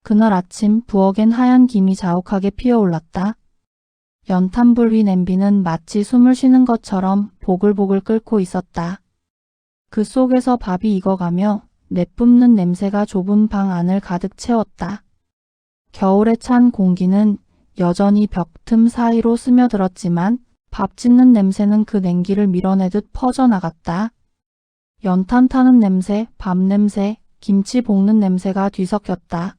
그날 아침 부엌엔 하얀 김이 자욱하게 피어올랐다. 연탄불 위 냄비는 마치 숨을 쉬는 것처럼 보글보글 끓고 있었다. 그 속에서 밥이 익어가며 내뿜는 냄새가 좁은 방 안을 가득 채웠다. 겨울에 찬 공기는 여전히 벽틈 사이로 스며들었지만 밥 짓는 냄새는 그 냉기를 밀어내듯 퍼져나갔다. 연탄 타는 냄새, 밥 냄새, 김치 볶는 냄새가 뒤섞였다.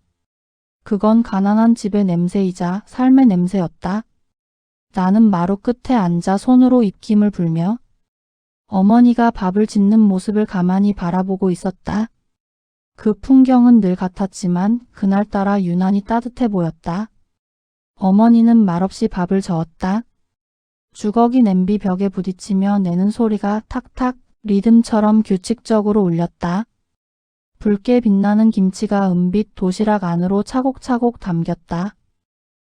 그건 가난한 집의 냄새이자 삶의 냄새였다. 나는 마루 끝에 앉아 손으로 입김을 불며 어머니가 밥을 짓는 모습을 가만히 바라보고 있었다. 그 풍경은 늘 같았지만 그날따라 유난히 따뜻해 보였다. 어머니는 말없이 밥을 저었다. 주걱이 냄비 벽에 부딪히며 내는 소리가 탁탁 리듬처럼 규칙적으로 울렸다. 붉게 빛나는 김치가 은빛 도시락 안으로 차곡차곡 담겼다.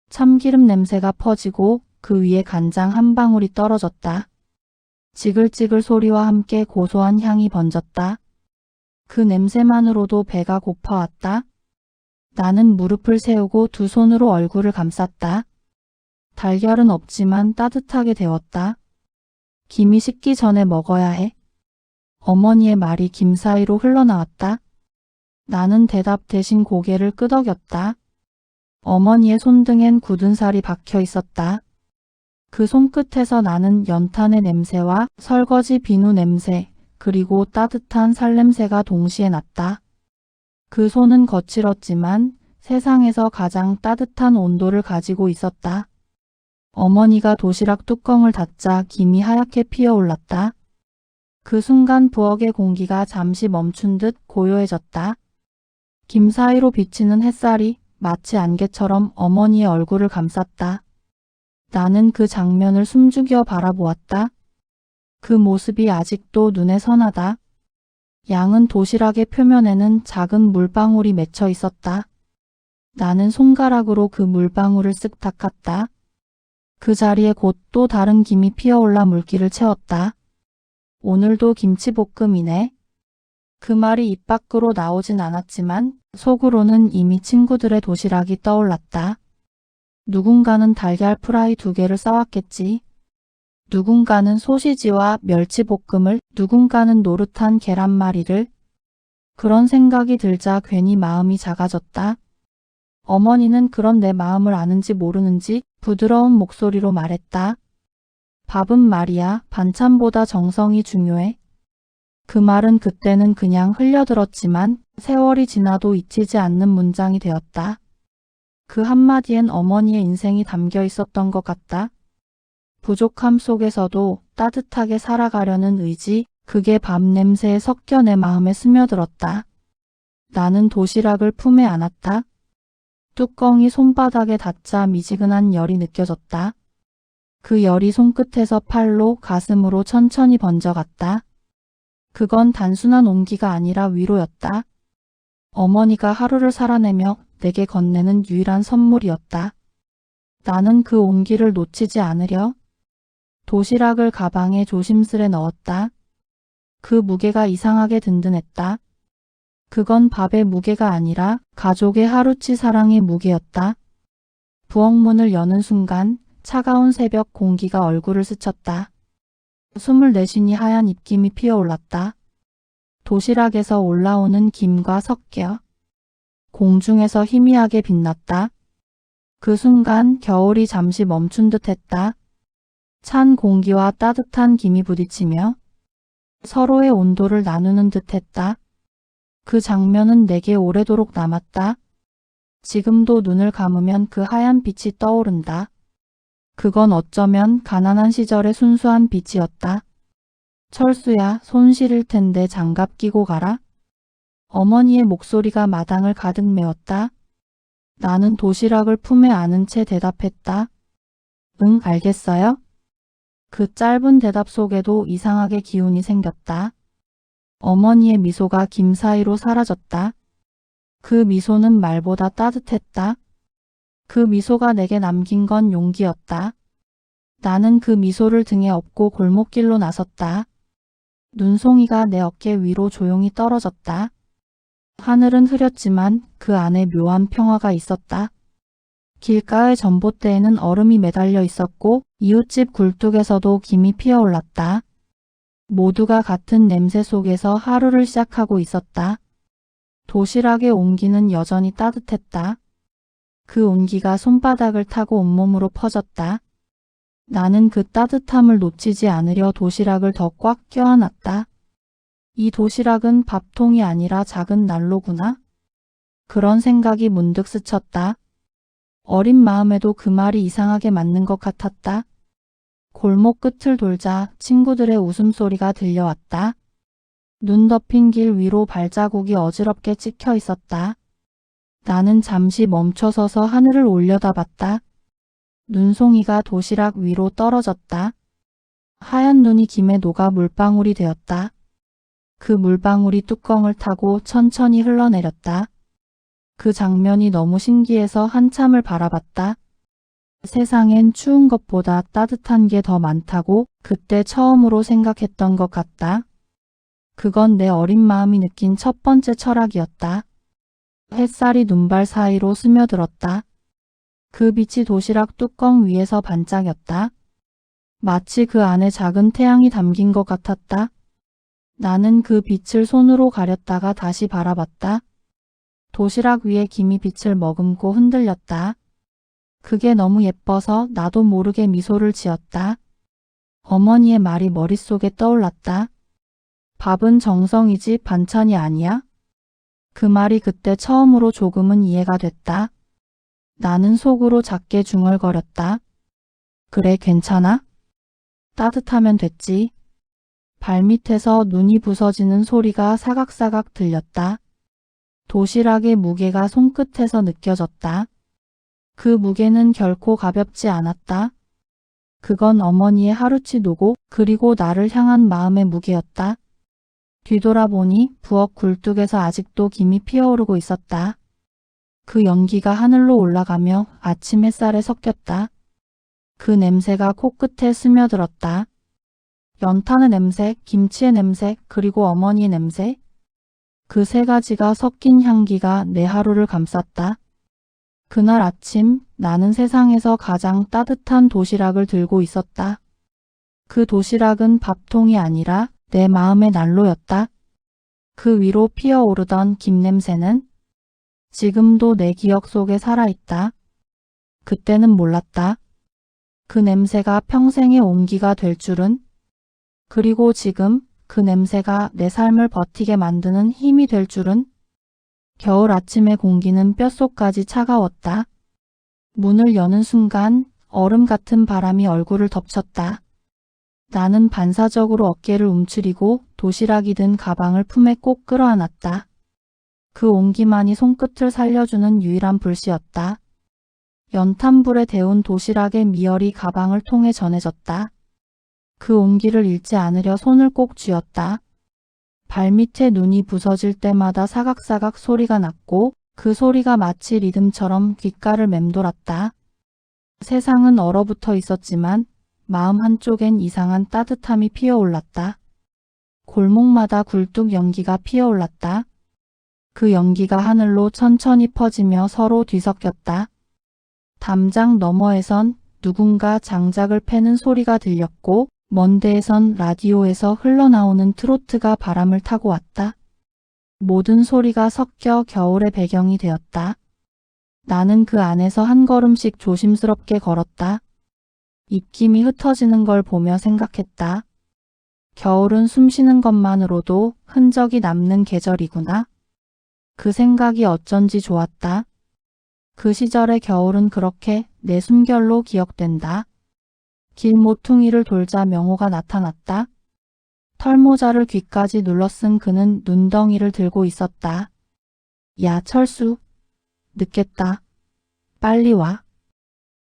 참기름 냄새가 퍼지고 그 위에 간장 한 방울이 떨어졌다. 지글지글 소리와 함께 고소한 향이 번졌다. 그 냄새만으로도 배가 고파왔다. 나는 무릎을 세우고 두 손으로 얼굴을 감쌌다. 달걀은 없지만 따뜻하게 데웠다. 김이 식기 전에 먹어야 해. 어머니의 말이 김 사이로 흘러나왔다. 나는 대답 대신 고개를 끄덕였다. 어머니의 손등엔 굳은 살이 박혀 있었다. 그 손끝에서 나는 연탄의 냄새와 설거지 비누 냄새, 그리고 따뜻한 살냄새가 동시에 났다. 그 손은 거칠었지만 세상에서 가장 따뜻한 온도를 가지고 있었다. 어머니가 도시락 뚜껑을 닫자 김이 하얗게 피어올랐다. 그 순간 부엌의 공기가 잠시 멈춘 듯 고요해졌다. 김 사이로 비치는 햇살이 마치 안개처럼 어머니의 얼굴을 감쌌다. 나는 그 장면을 숨죽여 바라보았다. 그 모습이 아직도 눈에 선하다. 양은 도시락의 표면에는 작은 물방울이 맺혀 있었다. 나는 손가락으로 그 물방울을 쓱 닦았다. 그 자리에 곧 또 다른 김이 피어올라 물기를 채웠다. 오늘도 김치볶음이네. 그 말이 입 밖으로 나오진 않았지만 속으로는 이미 친구들의 도시락이 떠올랐다. 누군가는 달걀 프라이 2개를 싸왔겠지. 누군가는 소시지와 멸치볶음을, 누군가는 노릇한 계란말이를. 그런 생각이 들자 괜히 마음이 작아졌다. 어머니는 그런 내 마음을 아는지 모르는지 부드러운 목소리로 말했다. 밥은 말이야 반찬보다 정성이 중요해. 그 말은 그때는 그냥 흘려들었지만 세월이 지나도 잊히지 않는 문장이 되었다. 그 한마디엔 어머니의 인생이 담겨 있었던 것 같다. 부족함 속에서도 따뜻하게 살아가려는 의지, 그게 밥 냄새에 섞여 내 마음에 스며들었다. 나는 도시락을 품에 안았다. 뚜껑이 손바닥에 닿자 미지근한 열이 느껴졌다. 그 열이 손끝에서 팔로 가슴으로 천천히 번져갔다. 그건 단순한 온기가 아니라 위로였다. 어머니가 하루를 살아내며 내게 건네는 유일한 선물이었다. 나는 그 온기를 놓치지 않으려 도시락을 가방에 조심스레 넣었다. 그 무게가 이상하게 든든했다. 그건 밥의 무게가 아니라 가족의 하루치 사랑의 무게였다. 부엌문을 여는 순간 차가운 새벽 공기가 얼굴을 스쳤다. 숨을 내쉬니 하얀 입김이 피어올랐다. 도시락에서 올라오는 김과 섞여 공중에서 희미하게 빛났다. 그 순간 겨울이 잠시 멈춘 듯 했다. 찬 공기와 따뜻한 김이 부딪히며 서로의 온도를 나누는 듯 했다. 그 장면은 내게 오래도록 남았다. 지금도 눈을 감으면 그 하얀 빛이 떠오른다. 그건 어쩌면 가난한 시절의 순수한 빛이었다. 철수야, 손 시릴 텐데 장갑 끼고 가라. 어머니의 목소리가 마당을 가득 메웠다. 나는 도시락을 품에 안은 채 대답했다. 응, 알겠어요? 그 짧은 대답 속에도 이상하게 기운이 생겼다. 어머니의 미소가 김 사이로 사라졌다. 그 미소는 말보다 따뜻했다. 그 미소가 내게 남긴 건 용기였다. 나는 그 미소를 등에 업고 골목길로 나섰다. 눈송이가 내 어깨 위로 조용히 떨어졌다. 하늘은 흐렸지만 그 안에 묘한 평화가 있었다. 길가의 전봇대에는 얼음이 매달려 있었고 이웃집 굴뚝에서도 김이 피어올랐다. 모두가 같은 냄새 속에서 하루를 시작하고 있었다. 도시락의 온기는 여전히 따뜻했다. 그 온기가 손바닥을 타고 온몸으로 퍼졌다. 나는 그 따뜻함을 놓치지 않으려 도시락을 더 꽉 껴안았다. 이 도시락은 밥통이 아니라 작은 난로구나. 그런 생각이 문득 스쳤다. 어린 마음에도 그 말이 이상하게 맞는 것 같았다. 골목 끝을 돌자 친구들의 웃음소리가 들려왔다. 눈 덮인 길 위로 발자국이 어지럽게 찍혀 있었다. 나는 잠시 멈춰서서 하늘을 올려다봤다. 눈송이가 도시락 위로 떨어졌다. 하얀 눈이 김에 녹아 물방울이 되었다. 그 물방울이 뚜껑을 타고 천천히 흘러내렸다. 그 장면이 너무 신기해서 한참을 바라봤다. 세상엔 추운 것보다 따뜻한 게 더 많다고 그때 처음으로 생각했던 것 같다. 그건 내 어린 마음이 느낀 첫 번째 철학이었다. 햇살이 눈발 사이로 스며들었다. 그 빛이 도시락 뚜껑 위에서 반짝였다. 마치 그 안에 작은 태양이 담긴 것 같았다. 나는 그 빛을 손으로 가렸다가 다시 바라봤다. 도시락 위에 김이 빛을 머금고 흔들렸다. 그게 너무 예뻐서 나도 모르게 미소를 지었다. 어머니의 말이 머릿속에 떠올랐다. 밥은 정성이지 반찬이 아니야? 그 말이 그때 처음으로 조금은 이해가 됐다. 나는 속으로 작게 중얼거렸다. 그래, 괜찮아? 따뜻하면 됐지. 발밑에서 눈이 부서지는 소리가 사각사각 들렸다. 도시락의 무게가 손끝에서 느껴졌다. 그 무게는 결코 가볍지 않았다. 그건 어머니의 하루치 노고 그리고 나를 향한 마음의 무게였다. 뒤돌아보니 부엌 굴뚝에서 아직도 김이 피어오르고 있었다. 그 연기가 하늘로 올라가며 아침 햇살에 섞였다. 그 냄새가 코끝에 스며들었다. 연탄의 냄새, 김치의 냄새, 그리고 어머니의 냄새. 그 세 가지가 섞인 향기가 내 하루를 감쌌다. 그날 아침 나는 세상에서 가장 따뜻한 도시락을 들고 있었다. 그 도시락은 밥통이 아니라 내 마음의 난로였다. 그 위로 피어오르던 김 냄새는 지금도 내 기억 속에 살아있다. 그때는 몰랐다. 그 냄새가 평생의 온기가 될 줄은. 그리고 지금 그 냄새가 내 삶을 버티게 만드는 힘이 될 줄은. 겨울 아침의 공기는 뼛속까지 차가웠다. 문을 여는 순간 얼음 같은 바람이 얼굴을 덮쳤다. 나는 반사적으로 어깨를 움츠리고 도시락이 든 가방을 품에 꼭 끌어안았다. 그 온기만이 손끝을 살려주는 유일한 불씨였다. 연탄불에 데운 도시락의 미열이 가방을 통해 전해졌다. 그 온기를 잃지 않으려 손을 꼭 쥐었다. 발밑에 눈이 부서질 때마다 사각사각 소리가 났고 그 소리가 마치 리듬처럼 귓가를 맴돌았다. 세상은 얼어붙어 있었지만 마음 한쪽엔 이상한 따뜻함이 피어올랐다. 골목마다 굴뚝 연기가 피어올랐다. 그 연기가 하늘로 천천히 퍼지며 서로 뒤섞였다. 담장 너머에선 누군가 장작을 패는 소리가 들렸고 먼 데에선 라디오에서 흘러나오는 트로트가 바람을 타고 왔다. 모든 소리가 섞여 겨울의 배경이 되었다. 나는 그 안에서 한 걸음씩 조심스럽게 걸었다. 입김이 흩어지는 걸 보며 생각했다. 겨울은 숨쉬는 것만으로도 흔적이 남는 계절이구나. 그 생각이 어쩐지 좋았다. 그 시절의 겨울은 그렇게 내 숨결로 기억된다. 길 모퉁이를 돌자 명호가 나타났다. 털모자를 귀까지 눌러쓴 그는 눈덩이를 들고 있었다. 야, 철수. 늦겠다. 빨리 와.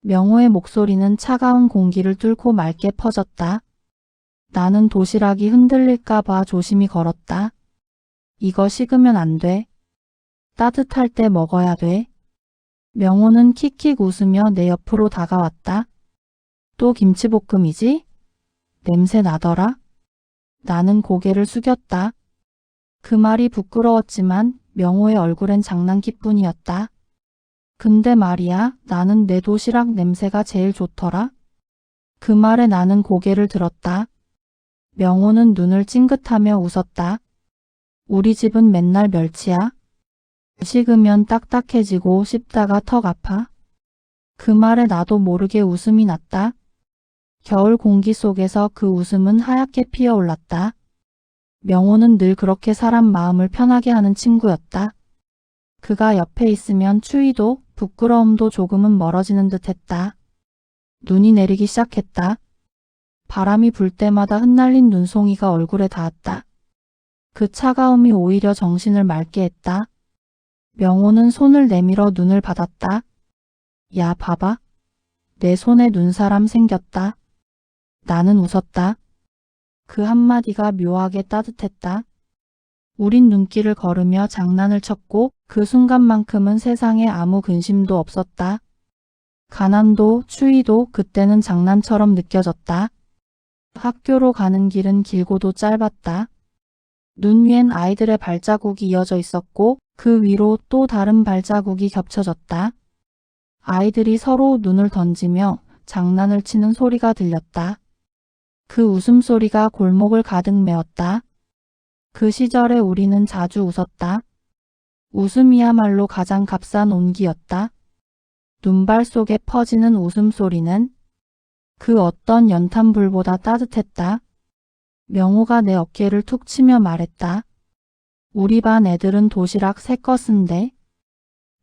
명호의 목소리는 차가운 공기를 뚫고 맑게 퍼졌다. 나는 도시락이 흔들릴까 봐 조심히 걸었다. 이거 식으면 안 돼. 따뜻할 때 먹어야 돼. 명호는 킥킥 웃으며 내 옆으로 다가왔다. 또 김치볶음이지? 냄새 나더라. 나는 고개를 숙였다. 그 말이 부끄러웠지만 명호의 얼굴엔 장난기뿐이었다. 근데 말이야, 나는 내 도시락 냄새가 제일 좋더라. 그 말에 나는 고개를 들었다. 명호는 눈을 찡긋하며 웃었다. 우리 집은 맨날 멸치야. 식으면 딱딱해지고 씹다가 턱 아파. 그 말에 나도 모르게 웃음이 났다. 겨울 공기 속에서 그 웃음은 하얗게 피어올랐다. 명호는 늘 그렇게 사람 마음을 편하게 하는 친구였다. 그가 옆에 있으면 추위도 부끄러움도 조금은 멀어지는 듯 했다. 눈이 내리기 시작했다. 바람이 불 때마다 흩날린 눈송이가 얼굴에 닿았다. 그 차가움이 오히려 정신을 맑게 했다. 명호는 손을 내밀어 눈을 받았다. 야, 봐봐. 내 손에 눈사람 생겼다. 나는 웃었다. 그 한마디가 묘하게 따뜻했다. 우린 눈길을 걸으며 장난을 쳤고 그 순간만큼은 세상에 아무 근심도 없었다. 가난도 추위도 그때는 장난처럼 느껴졌다. 학교로 가는 길은 길고도 짧았다. 눈 위엔 아이들의 발자국이 이어져 있었고 그 위로 또 다른 발자국이 겹쳐졌다. 아이들이 서로 눈을 던지며 장난을 치는 소리가 들렸다. 그 웃음소리가 골목을 가득 메웠다. 그 시절에 우리는 자주 웃었다. 웃음이야말로 가장 값싼 온기였다. 눈발 속에 퍼지는 웃음소리는 그 어떤 연탄불보다 따뜻했다. 명호가 내 어깨를 툭 치며 말했다. 우리 반 애들은 도시락 새 거 쓴대.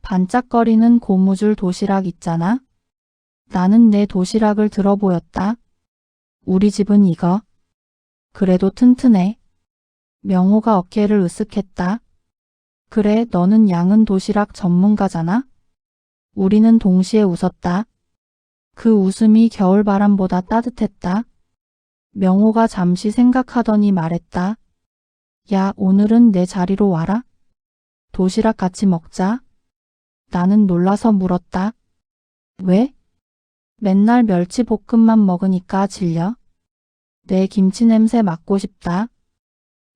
반짝거리는 고무줄 도시락 있잖아. 나는 내 도시락을 들어보였다. 우리 집은 이거. 그래도 튼튼해. 명호가 어깨를 으쓱했다. 그래, 너는 양은 도시락 전문가잖아. 우리는 동시에 웃었다. 그 웃음이 겨울바람보다 따뜻했다. 명호가 잠시 생각하더니 말했다. 야, 오늘은 내 자리로 와라. 도시락 같이 먹자. 나는 놀라서 물었다. 왜? 맨날 멸치볶음만 먹으니까 질려. 내 김치 냄새 맡고 싶다.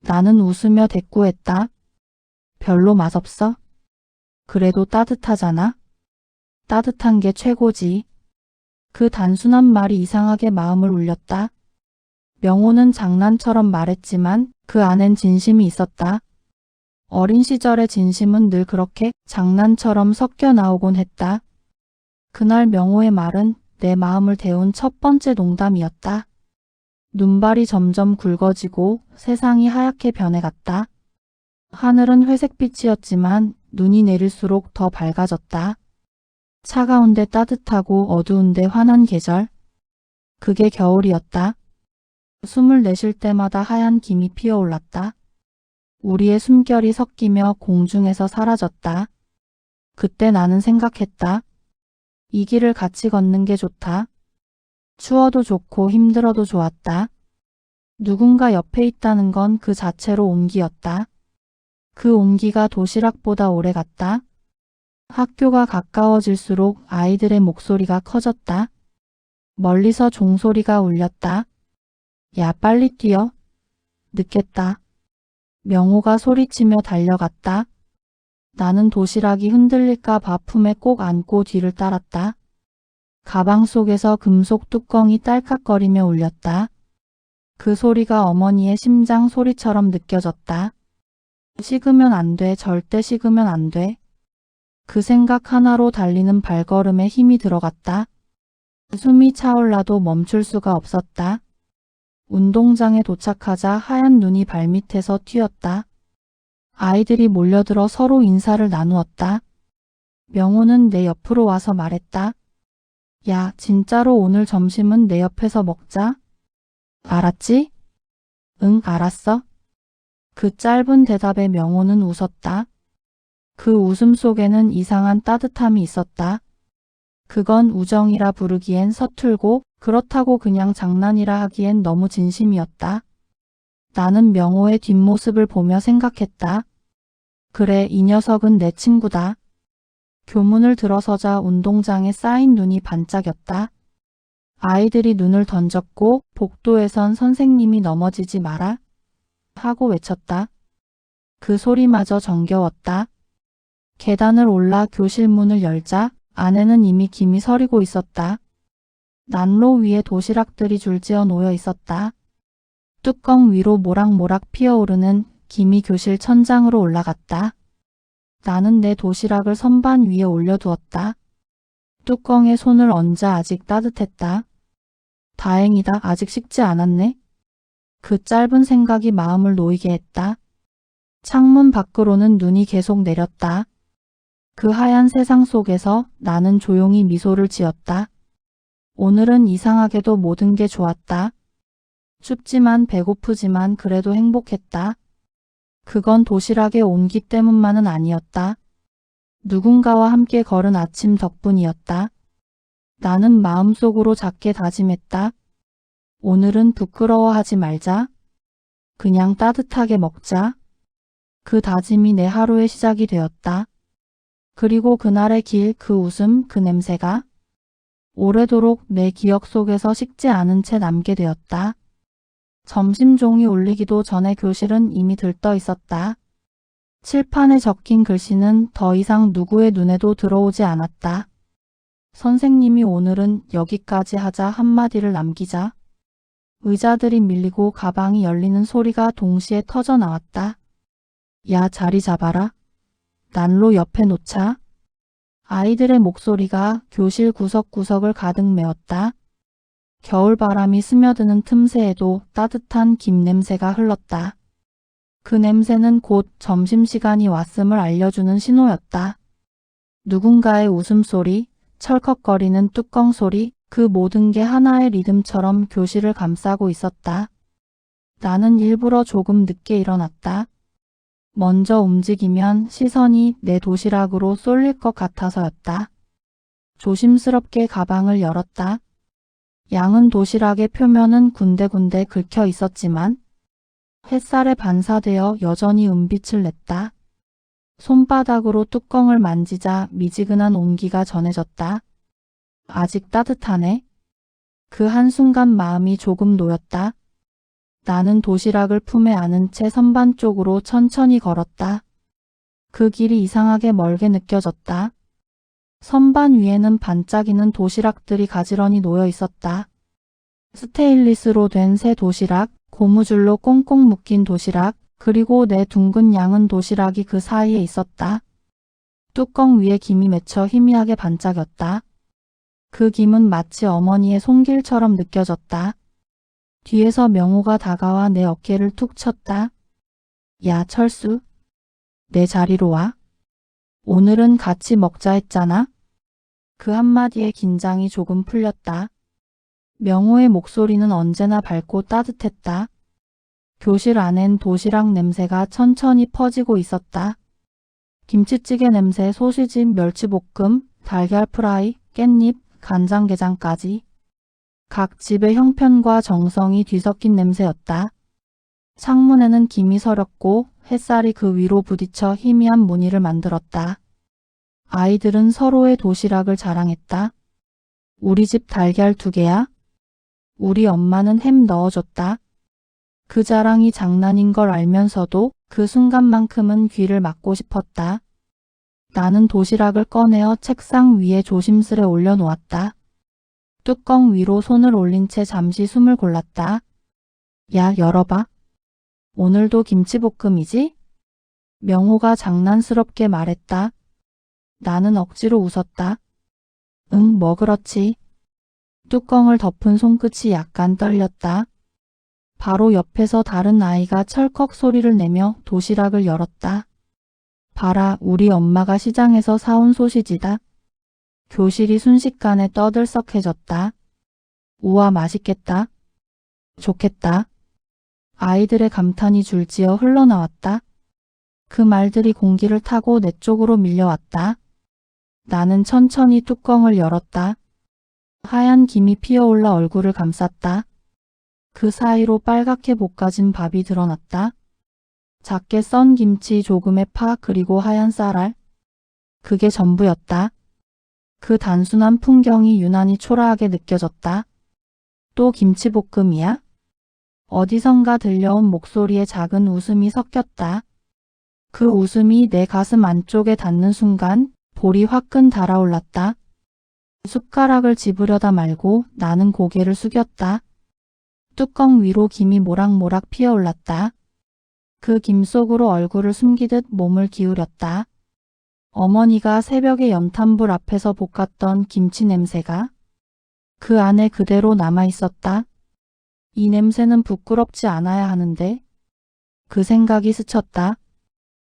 나는 웃으며 대꾸했다. 별로 맛없어? 그래도 따뜻하잖아. 따뜻한 게 최고지. 그 단순한 말이 이상하게 마음을 울렸다. 명호는 장난처럼 말했지만 그 안엔 진심이 있었다. 어린 시절의 진심은 늘 그렇게 장난처럼 섞여 나오곤 했다. 그날 명호의 말은 내 마음을 데운 첫 번째 농담이었다. 눈발이 점점 굵어지고 세상이 하얗게 변해갔다. 하늘은 회색빛이었지만 눈이 내릴수록 더 밝아졌다. 차가운데 따뜻하고 어두운데 환한 계절. 그게 겨울이었다. 숨을 내쉴 때마다 하얀 김이 피어올랐다. 우리의 숨결이 섞이며 공중에서 사라졌다. 그때 나는 생각했다. 이 길을 같이 걷는 게 좋다. 추워도 좋고 힘들어도 좋았다. 누군가 옆에 있다는 건 그 자체로 온기였다. 그 온기가 도시락보다 오래 갔다. 학교가 가까워질수록 아이들의 목소리가 커졌다. 멀리서 종소리가 울렸다. 야, 빨리 뛰어. 늦겠다. 명호가 소리치며 달려갔다. 나는 도시락이 흔들릴까 봐 품에 꼭 안고 뒤를 따랐다. 가방 속에서 금속 뚜껑이 딸깍거리며 울렸다. 그 소리가 어머니의 심장 소리처럼 느껴졌다. 식으면 안 돼, 절대 식으면 안 돼. 그 생각 하나로 달리는 발걸음에 힘이 들어갔다. 숨이 차올라도 멈출 수가 없었다. 운동장에 도착하자 하얀 눈이 발밑에서 튀었다. 아이들이 몰려들어 서로 인사를 나누었다. 명호는 내 옆으로 와서 말했다. 야, 진짜로 오늘 점심은 내 옆에서 먹자. 알았지? 응, 알았어. 그 짧은 대답에 명호는 웃었다. 그 웃음 속에는 이상한 따뜻함이 있었다. 그건 우정이라 부르기엔 서툴고 그렇다고 그냥 장난이라 하기엔 너무 진심이었다. 나는 명호의 뒷모습을 보며 생각했다. 그래, 이 녀석은 내 친구다. 교문을 들어서자 운동장에 쌓인 눈이 반짝였다. 아이들이 눈을 던졌고 복도에선 선생님이 넘어지지 마라 하고 외쳤다. 그 소리마저 정겨웠다. 계단을 올라 교실 문을 열자 안에는 이미 김이 서리고 있었다. 난로 위에 도시락들이 줄지어 놓여 있었다. 뚜껑 위로 모락모락 피어오르는 김이 교실 천장으로 올라갔다. 나는 내 도시락을 선반 위에 올려두었다. 뚜껑에 손을 얹자 아직 따뜻했다. 다행이다. 아직 식지 않았네. 그 짧은 생각이 마음을 놓이게 했다. 창문 밖으로는 눈이 계속 내렸다. 그 하얀 세상 속에서 나는 조용히 미소를 지었다. 오늘은 이상하게도 모든 게 좋았다. 춥지만 배고프지만 그래도 행복했다. 그건 도시락의 온기 때문만은 아니었다. 누군가와 함께 걸은 아침 덕분이었다. 나는 마음속으로 작게 다짐했다. 오늘은 부끄러워하지 말자. 그냥 따뜻하게 먹자. 그 다짐이 내 하루의 시작이 되었다. 그리고 그날의 길, 그 웃음, 그 냄새가 오래도록 내 기억 속에서 식지 않은 채 남게 되었다. 점심 종이 울리기도 전에 교실은 이미 들떠 있었다. 칠판에 적힌 글씨는 더 이상 누구의 눈에도 들어오지 않았다. 선생님이 오늘은 여기까지 하자 한마디를 남기자. 의자들이 밀리고 가방이 열리는 소리가 동시에 터져 나왔다. 야, 자리 잡아라. 난로 옆에 놓자. 아이들의 목소리가 교실 구석구석을 가득 메웠다. 겨울바람이 스며드는 틈새에도 따뜻한 김 냄새가 흘렀다. 그 냄새는 곧 점심시간이 왔음을 알려주는 신호였다. 누군가의 웃음소리, 철컥거리는 뚜껑 소리, 그 모든 게 하나의 리듬처럼 교실을 감싸고 있었다. 나는 일부러 조금 늦게 일어났다. 먼저 움직이면 시선이 내 도시락으로 쏠릴 것 같아서였다. 조심스럽게 가방을 열었다. 양은 도시락의 표면은 군데군데 긁혀 있었지만 햇살에 반사되어 여전히 은빛을 냈다. 손바닥으로 뚜껑을 만지자 미지근한 온기가 전해졌다. 아직 따뜻하네. 그 한순간 마음이 조금 놓였다. 나는 도시락을 품에 안은 채 선반 쪽으로 천천히 걸었다. 그 길이 이상하게 멀게 느껴졌다. 선반 위에는 반짝이는 도시락들이 가지런히 놓여 있었다. 스테인리스로 된 새 도시락, 고무줄로 꽁꽁 묶인 도시락, 그리고 내 둥근 양은 도시락이 그 사이에 있었다. 뚜껑 위에 김이 맺혀 희미하게 반짝였다. 그 김은 마치 어머니의 손길처럼 느껴졌다. 뒤에서 명호가 다가와 내 어깨를 툭 쳤다. 야, 철수. 내 자리로 와. 오늘은 같이 먹자 했잖아. 그 한마디에 긴장이 조금 풀렸다. 명호의 목소리는 언제나 밝고 따뜻했다. 교실 안엔 도시락 냄새가 천천히 퍼지고 있었다. 김치찌개 냄새, 소시지, 멸치볶음, 달걀 프라이, 깻잎, 간장게장까지. 각 집의 형편과 정성이 뒤섞인 냄새였다. 창문에는 김이 서렸고 햇살이 그 위로 부딪혀 희미한 무늬를 만들었다. 아이들은 서로의 도시락을 자랑했다. 우리 집 달걀 2개야. 우리 엄마는 햄 넣어줬다. 그 자랑이 장난인 걸 알면서도 그 순간만큼은 귀를 막고 싶었다. 나는 도시락을 꺼내어 책상 위에 조심스레 올려놓았다. 뚜껑 위로 손을 올린 채 잠시 숨을 골랐다. 야, 열어봐. 오늘도 김치볶음이지? 명호가 장난스럽게 말했다. 나는 억지로 웃었다. 응, 뭐 그렇지. 뚜껑을 덮은 손끝이 약간 떨렸다. 바로 옆에서 다른 아이가 철컥 소리를 내며 도시락을 열었다. 봐라, 우리 엄마가 시장에서 사온 소시지다. 교실이 순식간에 떠들썩해졌다. 우와, 맛있겠다. 좋겠다. 아이들의 감탄이 줄지어 흘러나왔다. 그 말들이 공기를 타고 내 쪽으로 밀려왔다. 나는 천천히 뚜껑을 열었다. 하얀 김이 피어올라 얼굴을 감쌌다. 그 사이로 빨갛게 볶아진 밥이 드러났다. 작게 썬 김치, 조금의 파, 그리고 하얀 쌀알. 그게 전부였다. 그 단순한 풍경이 유난히 초라하게 느껴졌다. 또 김치볶음이야? 어디선가 들려온 목소리에 작은 웃음이 섞였다. 그 웃음이 내 가슴 안쪽에 닿는 순간 볼이 화끈 달아올랐다. 숟가락을 집으려다 말고 나는 고개를 숙였다. 뚜껑 위로 김이 모락모락 피어올랐다. 그 김 속으로 얼굴을 숨기듯 몸을 기울였다. 어머니가 새벽에 연탄불 앞에서 볶았던 김치 냄새가 그 안에 그대로 남아있었다. 이 냄새는 부끄럽지 않아야 하는데 그 생각이 스쳤다.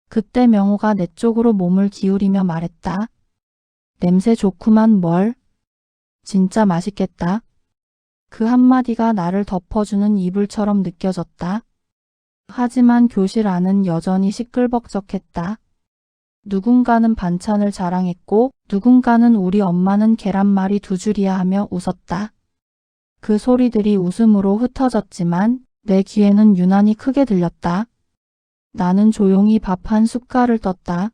그때 명호가 내 쪽으로 몸을 기울이며 말했다. 냄새 좋구만 뭘. 진짜 맛있겠다. 그 한마디가 나를 덮어주는 이불처럼 느껴졌다. 하지만 교실 안은 여전히 시끌벅적했다. 누군가는 반찬을 자랑했고 누군가는 우리 엄마는 계란말이 2줄이야 하며 웃었다. 그 소리들이 웃음으로 흩어졌지만 내 귀에는 유난히 크게 들렸다. 나는 조용히 밥 한 숟갈을 떴다.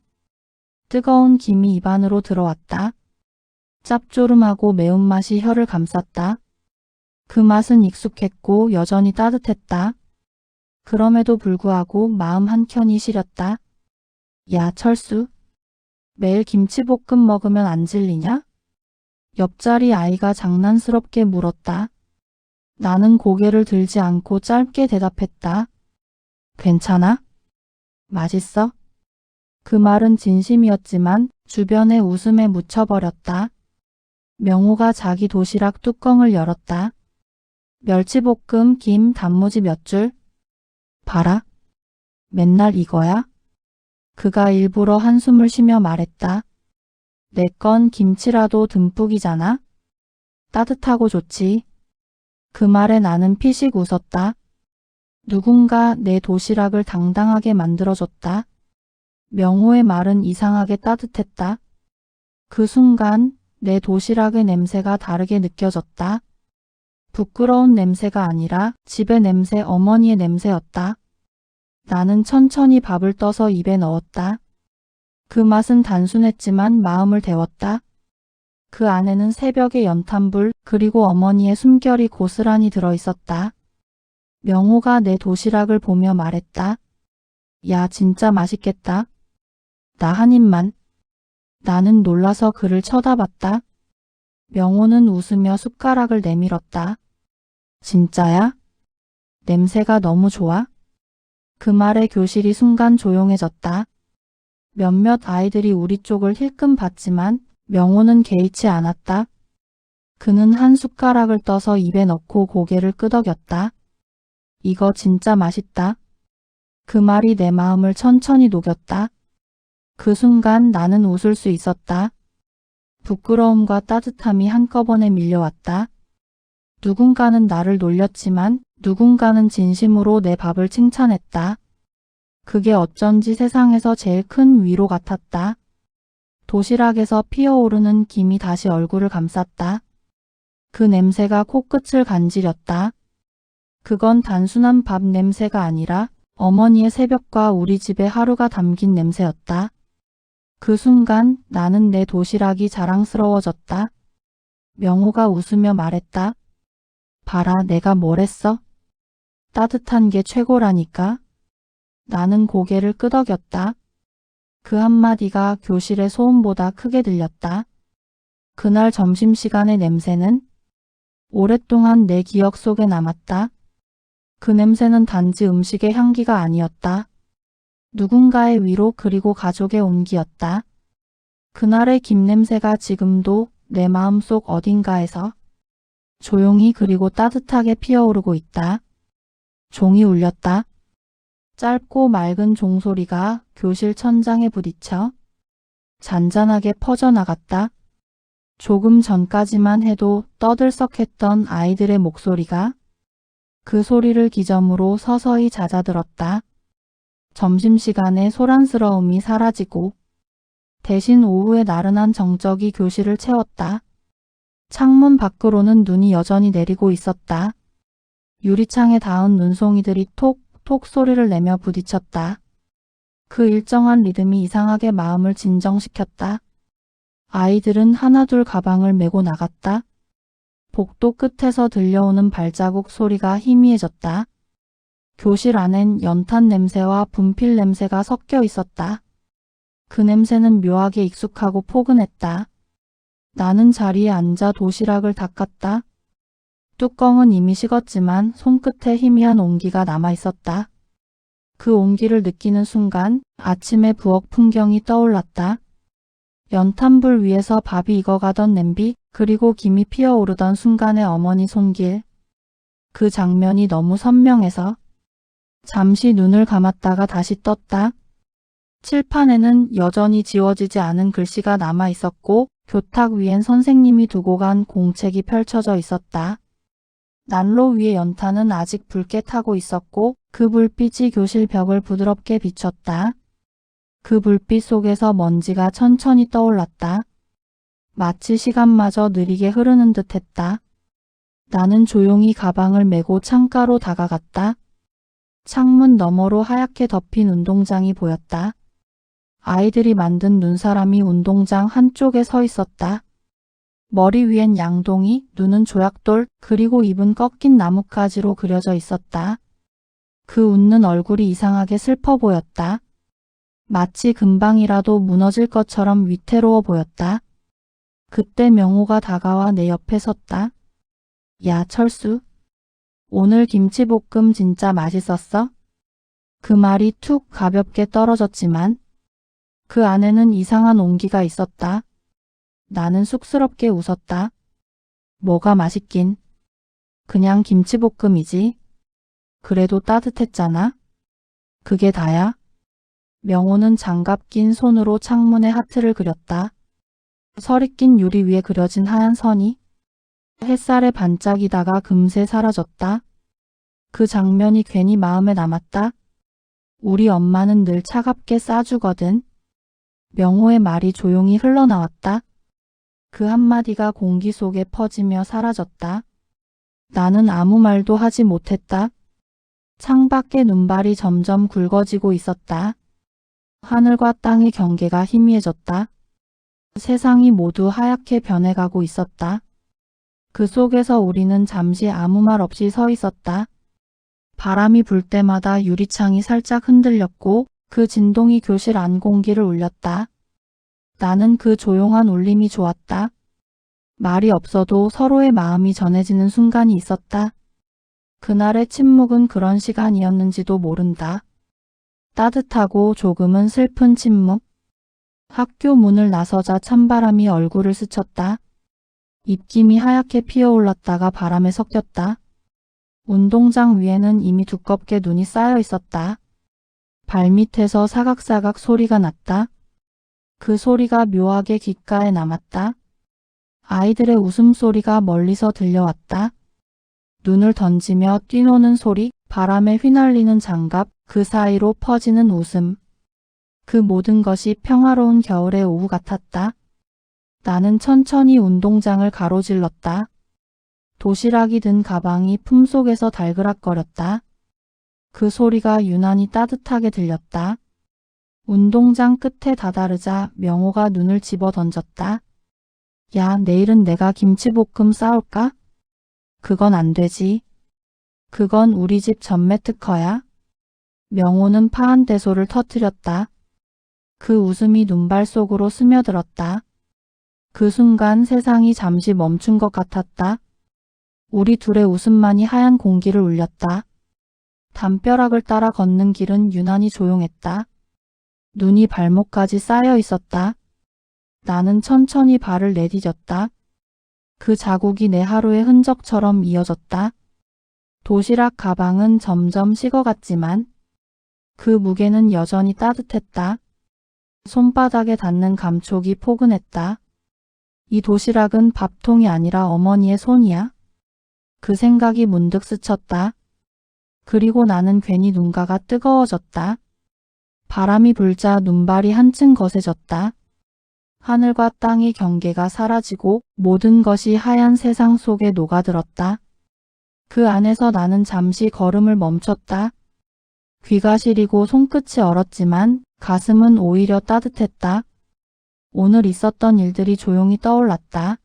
뜨거운 김이 입안으로 들어왔다. 짭조름하고 매운맛이 혀를 감쌌다. 그 맛은 익숙했고 여전히 따뜻했다. 그럼에도 불구하고 마음 한켠이 시렸다. 야 철수, 매일 김치볶음 먹으면 안 질리냐? 옆자리 아이가 장난스럽게 물었다. 나는 고개를 들지 않고 짧게 대답했다. 괜찮아? 맛있어? 그 말은 진심이었지만 주변의 웃음에 묻혀버렸다. 명호가 자기 도시락 뚜껑을 열었다. 멸치볶음, 김, 단무지 몇 줄? 봐라. 맨날 이거야? 그가 일부러 한숨을 쉬며 말했다. 내 건 김치라도 듬뿍이잖아. 따뜻하고 좋지. 그 말에 나는 피식 웃었다. 누군가 내 도시락을 당당하게 만들어줬다. 명호의 말은 이상하게 따뜻했다. 그 순간 내 도시락의 냄새가 다르게 느껴졌다. 부끄러운 냄새가 아니라 집의 냄새, 어머니의 냄새였다. 나는 천천히 밥을 떠서 입에 넣었다. 그 맛은 단순했지만 마음을 데웠다. 그 안에는 새벽의 연탄불 그리고 어머니의 숨결이 고스란히 들어있었다. 명호가 내 도시락을 보며 말했다. 야 진짜 맛있겠다. 나 한 입만. 나는 놀라서 그를 쳐다봤다. 명호는 웃으며 숟가락을 내밀었다. 진짜야? 냄새가 너무 좋아? 그 말에 교실이 순간 조용해졌다. 몇몇 아이들이 우리 쪽을 힐끔 봤지만 명호는 개의치 않았다. 그는 한 숟가락을 떠서 입에 넣고 고개를 끄덕였다. 이거 진짜 맛있다. 그 말이 내 마음을 천천히 녹였다. 그 순간 나는 웃을 수 있었다. 부끄러움과 따뜻함이 한꺼번에 밀려왔다. 누군가는 나를 놀렸지만 누군가는 진심으로 내 밥을 칭찬했다. 그게 어쩐지 세상에서 제일 큰 위로 같았다. 도시락에서 피어오르는 김이 다시 얼굴을 감쌌다. 그 냄새가 코끝을 간지렸다. 그건 단순한 밥 냄새가 아니라 어머니의 새벽과 우리 집의 하루가 담긴 냄새였다. 그 순간 나는 내 도시락이 자랑스러워졌다. 명호가 웃으며 말했다. 봐라 내가 뭘 했어? 따뜻한 게 최고라니까. 나는 고개를 끄덕였다. 그 한마디가 교실의 소음보다 크게 들렸다. 그날 점심시간의 냄새는 오랫동안 내 기억 속에 남았다. 그 냄새는 단지 음식의 향기가 아니었다. 누군가의 위로 그리고 가족의 온기였다. 그날의 김 냄새가 지금도 내 마음속 어딘가에서 조용히 그리고 따뜻하게 피어오르고 있다. 종이 울렸다. 짧고 맑은 종소리가 교실 천장에 부딪혀 잔잔하게 퍼져나갔다. 조금 전까지만 해도 떠들썩했던 아이들의 목소리가 그 소리를 기점으로 서서히 잦아들었다. 점심시간에 소란스러움이 사라지고 대신 오후의 나른한 정적이 교실을 채웠다. 창문 밖으로는 눈이 여전히 내리고 있었다. 유리창에 닿은 눈송이들이 톡톡 소리를 내며 부딪혔다. 그 일정한 리듬이 이상하게 마음을 진정시켰다. 아이들은 하나둘 가방을 메고 나갔다. 복도 끝에서 들려오는 발자국 소리가 희미해졌다. 교실 안엔 연탄 냄새와 분필 냄새가 섞여 있었다. 그 냄새는 묘하게 익숙하고 포근했다. 나는 자리에 앉아 도시락을 닦았다. 뚜껑은 이미 식었지만 손끝에 희미한 온기가 남아 있었다. 그 온기를 느끼는 순간 아침의 부엌 풍경이 떠올랐다. 연탄불 위에서 밥이 익어가던 냄비, 그리고 김이 피어오르던 순간의 어머니 손길. 그 장면이 너무 선명해서 잠시 눈을 감았다가 다시 떴다. 칠판에는 여전히 지워지지 않은 글씨가 남아 있었고 교탁 위엔 선생님이 두고 간 공책이 펼쳐져 있었다. 난로 위의 연탄은 아직 붉게 타고 있었고 그 불빛이 교실 벽을 부드럽게 비췄다. 그 불빛 속에서 먼지가 천천히 떠올랐다. 마치 시간마저 느리게 흐르는 듯 했다. 나는 조용히 가방을 메고 창가로 다가갔다. 창문 너머로 하얗게 덮인 운동장이 보였다. 아이들이 만든 눈사람이 운동장 한쪽에 서 있었다. 머리 위엔 양동이, 눈은 조약돌, 그리고 입은 꺾인 나뭇가지로 그려져 있었다. 그 웃는 얼굴이 이상하게 슬퍼 보였다. 마치 금방이라도 무너질 것처럼 위태로워 보였다. 그때 명호가 다가와 내 옆에 섰다. 야, 철수. 오늘 김치볶음 진짜 맛있었어? 그 말이 툭 가볍게 떨어졌지만 그 안에는 이상한 온기가 있었다. 나는 쑥스럽게 웃었다. 뭐가 맛있긴. 그냥 김치볶음이지. 그래도 따뜻했잖아. 그게 다야? 명호는 장갑 낀 손으로 창문에 하트를 그렸다. 설이 낀 유리 위에 그려진 하얀 선이 햇살에 반짝이다가 금세 사라졌다. 그 장면이 괜히 마음에 남았다. 우리 엄마는 늘 차갑게 싸주거든. 명호의 말이 조용히 흘러나왔다. 그 한마디가 공기 속에 퍼지며 사라졌다. 나는 아무 말도 하지 못했다. 창밖의 눈발이 점점 굵어지고 있었다. 하늘과 땅의 경계가 희미해졌다. 세상이 모두 하얗게 변해가고 있었다. 그 속에서 우리는 잠시 아무 말 없이 서 있었다. 바람이 불 때마다 유리창이 살짝 흔들렸고 그 진동이 교실 안 공기를 울렸다. 나는 그 조용한 울림이 좋았다. 말이 없어도 서로의 마음이 전해지는 순간이 있었다. 그날의 침묵은 그런 시간이었는지도 모른다. 따뜻하고 조금은 슬픈 침묵. 학교 문을 나서자 찬바람이 얼굴을 스쳤다. 입김이 하얗게 피어올랐다가 바람에 섞였다. 운동장 위에는 이미 두껍게 눈이 쌓여 있었다. 발밑에서 사각사각 소리가 났다. 그 소리가 묘하게 귓가에 남았다. 아이들의 웃음소리가 멀리서 들려왔다. 눈을 던지며 뛰노는 소리, 바람에 휘날리는 장갑, 그 사이로 퍼지는 웃음. 그 모든 것이 평화로운 겨울의 오후 같았다. 나는 천천히 운동장을 가로질렀다. 도시락이 든 가방이 품속에서 달그락거렸다. 그 소리가 유난히 따뜻하게 들렸다. 운동장 끝에 다다르자 명호가 눈을 집어 던졌다. 야, 내일은 내가 김치볶음 싸올까? 그건 안 되지. 그건 우리 집 전매 특허야. 명호는 파한 대소를 터뜨렸다. 그 웃음이 눈발 속으로 스며들었다. 그 순간 세상이 잠시 멈춘 것 같았다. 우리 둘의 웃음만이 하얀 공기를 울렸다. 담벼락을 따라 걷는 길은 유난히 조용했다. 눈이 발목까지 쌓여 있었다. 나는 천천히 발을 내디뎠다. 그 자국이 내 하루의 흔적처럼 이어졌다. 도시락 가방은 점점 식어갔지만 그 무게는 여전히 따뜻했다. 손바닥에 닿는 감촉이 포근했다. 이 도시락은 밥통이 아니라 어머니의 손이야. 그 생각이 문득 스쳤다. 그리고 나는 괜히 눈가가 뜨거워졌다. 바람이 불자 눈발이 한층 거세졌다. 하늘과 땅의 경계가 사라지고 모든 것이 하얀 세상 속에 녹아들었다. 그 안에서 나는 잠시 걸음을 멈췄다. 귀가 시리고 손끝이 얼었지만 가슴은 오히려 따뜻했다. 오늘 있었던 일들이 조용히 떠올랐다.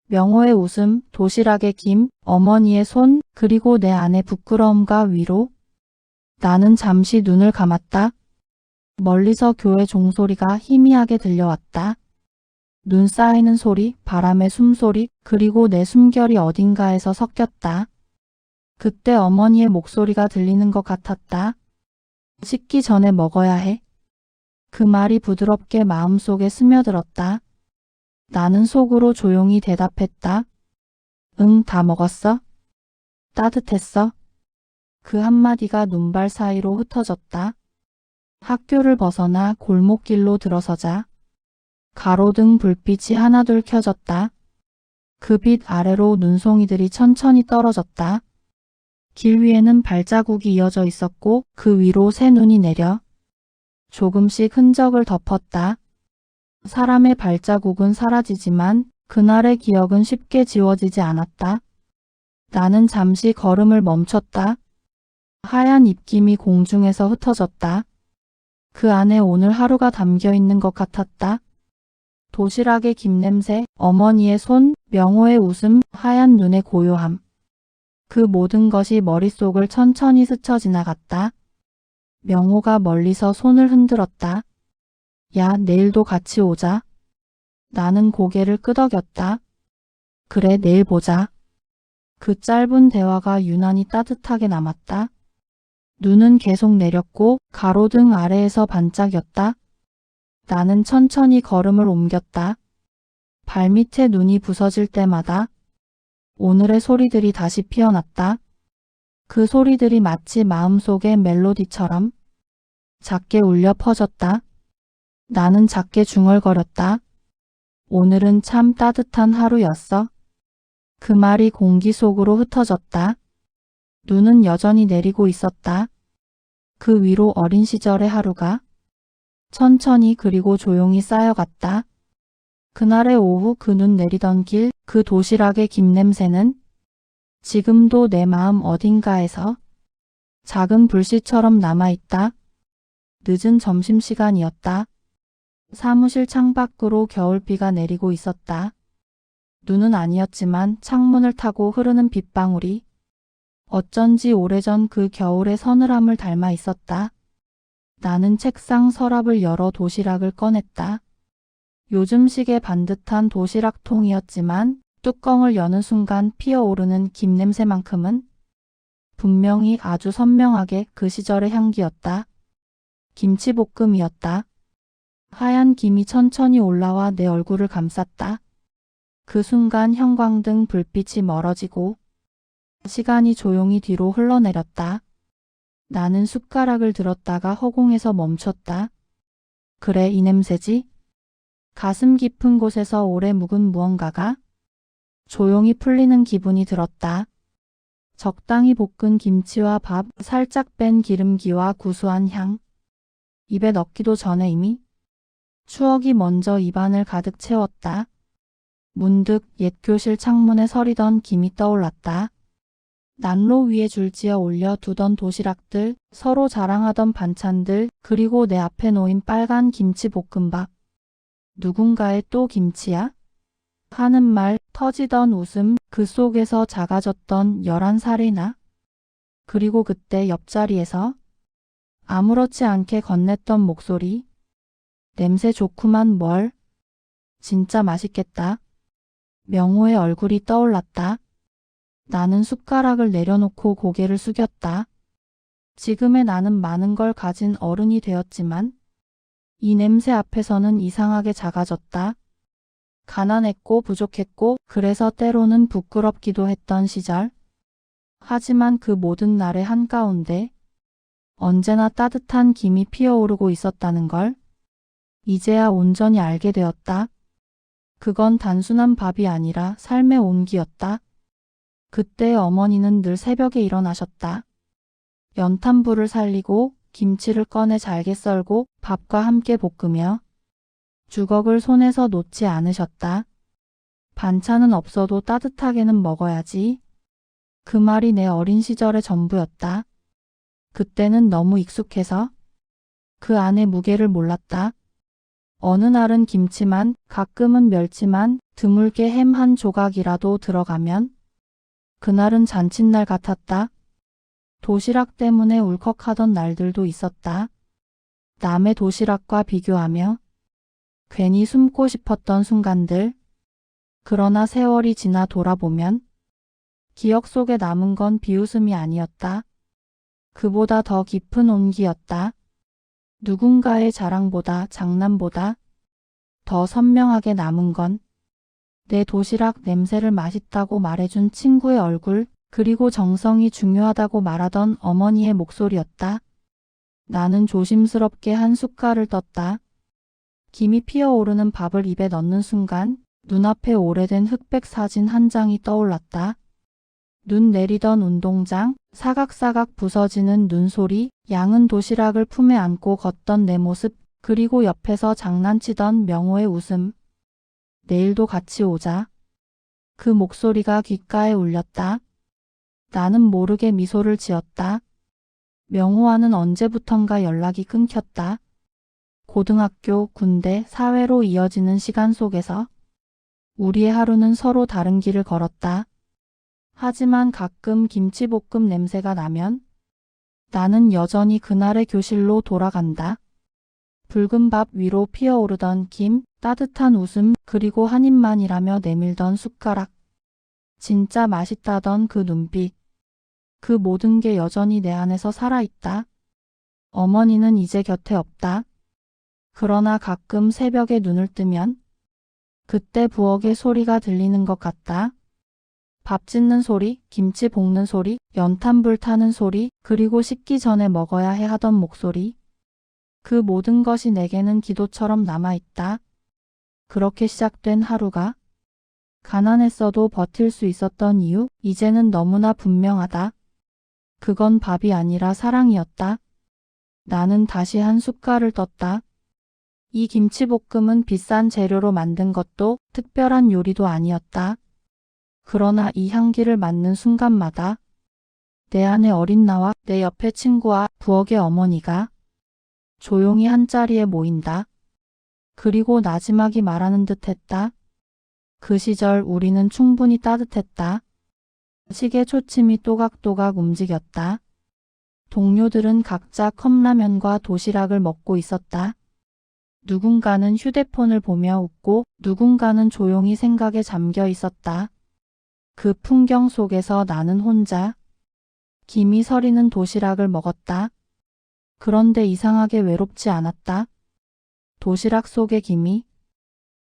명호의 웃음, 도시락의 김, 어머니의 손, 그리고 내 안의 부끄러움과 위로. 나는 잠시 눈을 감았다. 멀리서 교회 종소리가 희미하게 들려왔다. 눈 쌓이는 소리, 바람의 숨소리, 그리고 내 숨결이 어딘가에서 섞였다. 그때 어머니의 목소리가 들리는 것 같았다. 씻기 전에 먹어야 해. 그 말이 부드럽게 마음속에 스며들었다. 나는 속으로 조용히 대답했다. 응, 다 먹었어? 따뜻했어? 그 한마디가 눈발 사이로 흩어졌다. 학교를 벗어나 골목길로 들어서자 가로등 불빛이 하나둘 켜졌다. 그 빛 아래로 눈송이들이 천천히 떨어졌다. 길 위에는 발자국이 이어져 있었고 그 위로 새 눈이 내려 조금씩 흔적을 덮었다. 사람의 발자국은 사라지지만 그날의 기억은 쉽게 지워지지 않았다. 나는 잠시 걸음을 멈췄다. 하얀 입김이 공중에서 흩어졌다. 그 안에 오늘 하루가 담겨 있는 것 같았다. 도시락의 김냄새, 어머니의 손, 명호의 웃음, 하얀 눈의 고요함. 그 모든 것이 머릿속을 천천히 스쳐 지나갔다. 명호가 멀리서 손을 흔들었다. 야, 내일도 같이 오자. 나는 고개를 끄덕였다. 그래, 내일 보자. 그 짧은 대화가 유난히 따뜻하게 남았다. 눈은 계속 내렸고 가로등 아래에서 반짝였다. 나는 천천히 걸음을 옮겼다. 발밑에 눈이 부서질 때마다 오늘의 소리들이 다시 피어났다. 그 소리들이 마치 마음속의 멜로디처럼 작게 울려 퍼졌다. 나는 작게 중얼거렸다. 오늘은 참 따뜻한 하루였어. 그 말이 공기 속으로 흩어졌다. 눈은 여전히 내리고 있었다. 그 위로 어린 시절의 하루가 천천히 그리고 조용히 쌓여갔다. 그날의 오후 그 눈 내리던 길, 그 도시락의 김냄새는 지금도 내 마음 어딘가에서 작은 불씨처럼 남아있다. 늦은 점심시간이었다. 사무실 창밖으로 겨울비가 내리고 있었다. 눈은 아니었지만 창문을 타고 흐르는 빗방울이 어쩐지 오래전 그 겨울의 서늘함을 닮아 있었다. 나는 책상 서랍을 열어 도시락을 꺼냈다. 요즘식의 반듯한 도시락통이었지만 뚜껑을 여는 순간 피어오르는 김냄새만큼은 분명히 아주 선명하게 그 시절의 향기였다. 김치볶음이었다. 하얀 김이 천천히 올라와 내 얼굴을 감쌌다. 그 순간 형광등 불빛이 멀어지고 시간이 조용히 뒤로 흘러내렸다. 나는 숟가락을 들었다가 허공에서 멈췄다. 그래, 이 냄새지? 가슴 깊은 곳에서 오래 묵은 무언가가 조용히 풀리는 기분이 들었다. 적당히 볶은 김치와 밥, 살짝 뺀 기름기와 구수한 향. 입에 넣기도 전에 이미 추억이 먼저 입안을 가득 채웠다. 문득 옛 교실 창문에 서리던 김이 떠올랐다. 난로 위에 줄지어 올려두던 도시락들, 서로 자랑하던 반찬들, 그리고 내 앞에 놓인 빨간 김치볶음밥. 누군가의 또 김치야? 하는 말, 터지던 웃음, 그 속에서 작아졌던 11살의 나. 그리고 그때 옆자리에서 아무렇지 않게 건넸던 목소리. 냄새 좋구만 뭘. 진짜 맛있겠다. 명호의 얼굴이 떠올랐다. 나는 숟가락을 내려놓고 고개를 숙였다. 지금의 나는 많은 걸 가진 어른이 되었지만 이 냄새 앞에서는 이상하게 작아졌다. 가난했고 부족했고 그래서 때로는 부끄럽기도 했던 시절. 하지만 그 모든 날의 한가운데 언제나 따뜻한 김이 피어오르고 있었다는 걸 이제야 온전히 알게 되었다. 그건 단순한 밥이 아니라 삶의 온기였다. 그때 어머니는 늘 새벽에 일어나셨다. 연탄불을 살리고 김치를 꺼내 잘게 썰고 밥과 함께 볶으며 주걱을 손에서 놓지 않으셨다. 반찬은 없어도 따뜻하게는 먹어야지. 그 말이 내 어린 시절의 전부였다. 그때는 너무 익숙해서 그 안의 무게를 몰랐다. 어느 날은 김치만, 가끔은 멸치만, 드물게 햄 한 조각이라도 들어가면 그날은 잔칫날 같았다. 도시락 때문에 울컥하던 날들도 있었다. 남의 도시락과 비교하며 괜히 숨고 싶었던 순간들. 그러나 세월이 지나 돌아보면 기억 속에 남은 건 비웃음이 아니었다. 그보다 더 깊은 온기였다. 누군가의 자랑보다 장난보다 더 선명하게 남은 건 내 도시락 냄새를 맛있다고 말해준 친구의 얼굴, 그리고 정성이 중요하다고 말하던 어머니의 목소리였다. 나는 조심스럽게 한 숟갈을 떴다. 김이 피어오르는 밥을 입에 넣는 순간 눈앞에 오래된 흑백 사진 한 장이 떠올랐다. 눈 내리던 운동장, 사각사각 부서지는 눈소리, 양은 도시락을 품에 안고 걷던 내 모습, 그리고 옆에서 장난치던 명호의 웃음. 내일도 같이 오자. 그 목소리가 귓가에 울렸다. 나는 모르게 미소를 지었다. 명호와는 언제부턴가 연락이 끊겼다. 고등학교, 군대, 사회로 이어지는 시간 속에서 우리의 하루는 서로 다른 길을 걸었다. 하지만 가끔 김치볶음 냄새가 나면 나는 여전히 그날의 교실로 돌아간다. 붉은 밥 위로 피어오르던 김, 따뜻한 웃음, 그리고 한 입만이라며 내밀던 숟가락. 진짜 맛있다던 그 눈빛. 그 모든 게 여전히 내 안에서 살아있다. 어머니는 이제 곁에 없다. 그러나 가끔 새벽에 눈을 뜨면 그때 부엌의 소리가 들리는 것 같다. 밥 짓는 소리, 김치 볶는 소리, 연탄 불 타는 소리, 그리고 식기 전에 먹어야 해 하던 목소리. 그 모든 것이 내게는 기도처럼 남아있다. 그렇게 시작된 하루가 가난했어도 버틸 수 있었던 이유, 이제는 너무나 분명하다. 그건 밥이 아니라 사랑이었다. 나는 다시 한 숟갈을 떴다. 이 김치볶음은 비싼 재료로 만든 것도 특별한 요리도 아니었다. 그러나 이 향기를 맡는 순간마다 내 안에 어린 나와 내 옆에 친구와 부엌의 어머니가 조용히 한자리에 모인다. 그리고 나지막이 말하는 듯 했다. 그 시절 우리는 충분히 따뜻했다. 시계 초침이 또각또각 움직였다. 동료들은 각자 컵라면과 도시락을 먹고 있었다. 누군가는 휴대폰을 보며 웃고 누군가는 조용히 생각에 잠겨 있었다. 그 풍경 속에서 나는 혼자 김이 서리는 도시락을 먹었다. 그런데 이상하게 외롭지 않았다. 도시락 속의 김이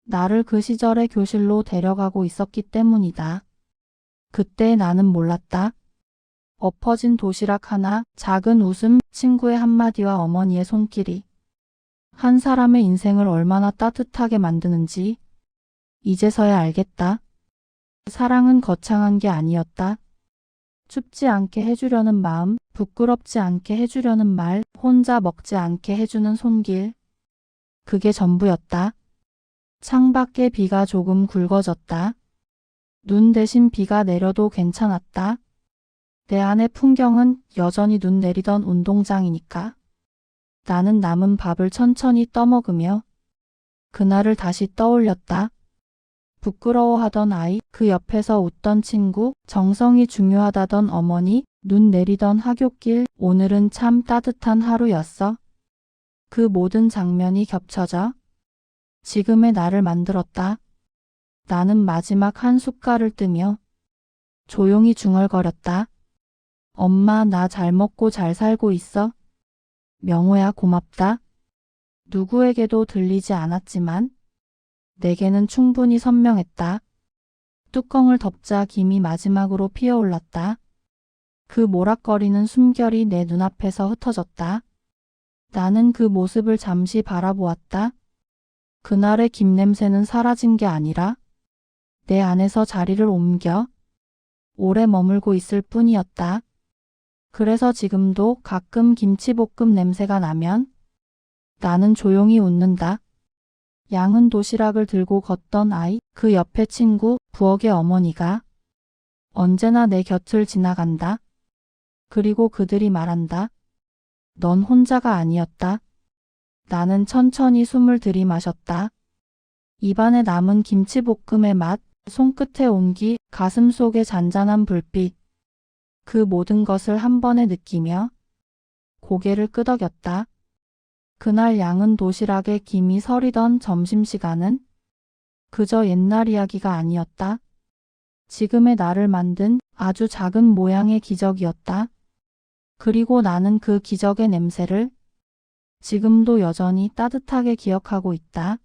나를 그 시절의 교실로 데려가고 있었기 때문이다. 그때 나는 몰랐다. 엎어진 도시락 하나, 작은 웃음, 친구의 한마디와 어머니의 손길이 한 사람의 인생을 얼마나 따뜻하게 만드는지 이제서야 알겠다. 사랑은 거창한 게 아니었다. 춥지 않게 해주려는 마음, 부끄럽지 않게 해주려는 말, 혼자 먹지 않게 해주는 손길. 그게 전부였다. 창밖에 비가 조금 굵어졌다. 눈 대신 비가 내려도 괜찮았다. 내 안의 풍경은 여전히 눈 내리던 운동장이니까. 나는 남은 밥을 천천히 떠먹으며 그날을 다시 떠올렸다. 부끄러워하던 아이, 그 옆에서 웃던 친구, 정성이 중요하다던 어머니, 눈 내리던 하굣길, 오늘은 참 따뜻한 하루였어. 그 모든 장면이 겹쳐져 지금의 나를 만들었다. 나는 마지막 한 숟갈을 뜨며 조용히 중얼거렸다. 엄마, 나 잘 먹고 잘 살고 있어. 명호야, 고맙다. 누구에게도 들리지 않았지만 내게는 충분히 선명했다. 뚜껑을 덮자 김이 마지막으로 피어올랐다. 그 모락거리는 숨결이 내 눈앞에서 흩어졌다. 나는 그 모습을 잠시 바라보았다. 그날의 김 냄새는 사라진 게 아니라 내 안에서 자리를 옮겨 오래 머물고 있을 뿐이었다. 그래서 지금도 가끔 김치볶음 냄새가 나면 나는 조용히 웃는다. 양은 도시락을 들고 걷던 아이, 그 옆에 친구, 부엌의 어머니가 언제나 내 곁을 지나간다. 그리고 그들이 말한다. 넌 혼자가 아니었다. 나는 천천히 숨을 들이마셨다. 입안에 남은 김치볶음의 맛, 손끝의 온기, 가슴 속의 잔잔한 불빛. 그 모든 것을 한 번에 느끼며 고개를 끄덕였다. 그날 양은 도시락에 김이 서리던 점심시간은 그저 옛날 이야기가 아니었다. 지금의 나를 만든 아주 작은 모양의 기적이었다. 그리고 나는 그 기적의 냄새를 지금도 여전히 따뜻하게 기억하고 있다.